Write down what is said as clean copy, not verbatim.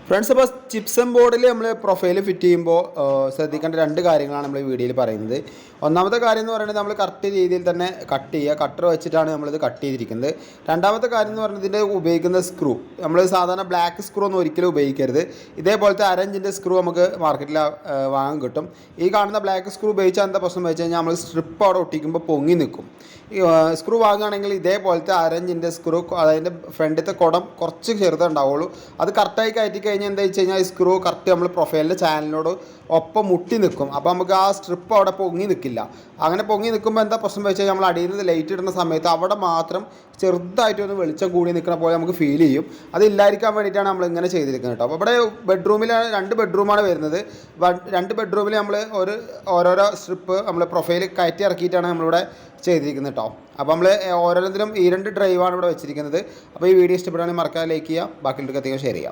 Friends, അപ്പോൾ gypsum ബോർഡിൽ നമ്മൾ പ്രൊഫൈൽ ഫിറ്റ് ചെയ്യുമ്പോൾ ശ്രദ്ധിക്കേണ്ട രണ്ട് കാര്യങ്ങളാണ് നമ്മൾ ഈ വീഡിയോയിൽ പറയുന്നത്. ഒന്നാമത്തെ കാര്യം എന്ന് പറയുന്നത് നമ്മൾ കറക്റ്റ് രീതിയിൽ തന്നെ കട്ട് ചെയ്യുക, കട്ടർ വെച്ചിട്ടാണ് നമ്മളിത് കട്ട് ചെയ്തിരിക്കുന്നത്. രണ്ടാമത്തെ കാര്യം എന്ന് പറയുന്നത് ഇതിൻ്റെ ഉപയോഗിക്കുന്ന സ്ക്രൂ, നമ്മൾ സാധാരണ ബ്ലാക്ക് സ്ക്രൂ ഒന്നും ഒരിക്കലും ഉപയോഗിക്കരുത്. ഇതേപോലത്തെ 1.5 ഇഞ്ചിൻ്റെ സ്ക്രൂ നമുക്ക് മാർക്കറ്റിൽ വാങ്ങാൻ കിട്ടും. ഈ കാണുന്ന ബ്ലാക്ക് സ്ക്രൂ ഉപയോഗിച്ചാൽ എന്താ പ്രശ്നം വെച്ച് കഴിഞ്ഞാൽ നമ്മൾ സ്ട്രിപ്പ് അവിടെ ഒട്ടിക്കുമ്പോൾ പൊങ്ങി നിൽക്കും. സ്ക്രൂ വാങ്ങുകയാണെങ്കിൽ ഇതേപോലത്തെ 1.5 ഇഞ്ചിൻ്റെ സ്ക്രൂ, അതിൻ്റെ ഫ്രണ്ടിലത്തെ കുടം കുറച്ച് ചെറുതുണ്ടാവുള്ളൂ. അത് കറക്റ്റായി കയറ്റി കഴിഞ്ഞാൽ എന്താ വെച്ച് കഴിഞ്ഞാൽ ഈ സ്ക്രൂ കറക്റ്റ് നമ്മൾ പ്രൊഫൈലിൻ്റെ ചാനലിനോട് ഒപ്പം മുട്ടി നിൽക്കും. അപ്പോൾ നമുക്ക് ആ സ്ട്രിപ്പ് അവിടെ പൊങ്ങി നിൽക്കില്ല. അങ്ങനെ പൊങ്ങി നിൽക്കുമ്പോൾ എന്താ പ്രശ്നം വെച്ച് കഴിഞ്ഞാൽ നമ്മൾ അടിയിൽ നിന്ന് ലൈറ്റ് ഇടുന്ന സമയത്ത് അവിടെ മാത്രം ചെറുതായിട്ടൊന്ന് വെളിച്ചം കൂടി നിൽക്കുന്ന പോലെ നമുക്ക് ഫീൽ ചെയ്യും. അതില്ലായിരിക്കാൻ വേണ്ടിയിട്ടാണ് നമ്മൾ ഇങ്ങനെ ചെയ്തിരിക്കുന്നത് കേട്ടോ. അപ്പോൾ ഇവിടെ ബെഡ്റൂമിൽ 2 ബെഡ്റൂമാണ് വരുന്നത്. 2 ബെഡ്റൂമിൽ നമ്മൾ ഓരോരോ സ്ട്രിപ്പ് നമ്മൾ പ്രൊഫൈൽ കയറ്റി ഇറക്കിയിട്ടാണ് നമ്മളിവിടെ ചെയ്തിരിക്കുന്നത് കേട്ടോ. അപ്പോൾ നമ്മൾ ഓരോന്നിലും ഈ 2 ഡ്രൈവാണ് ഇവിടെ വെച്ചിരിക്കുന്നത്. അപ്പോൾ ഈ വീഡിയോ ഇഷ്ടപ്പെടുകയാണെങ്കിൽ മറക്കാതെ ലൈക്ക് ചെയ്യുക, ബാക്കിയുള്ളവർക്ക് അധികം ഷെയർ ചെയ്യാം.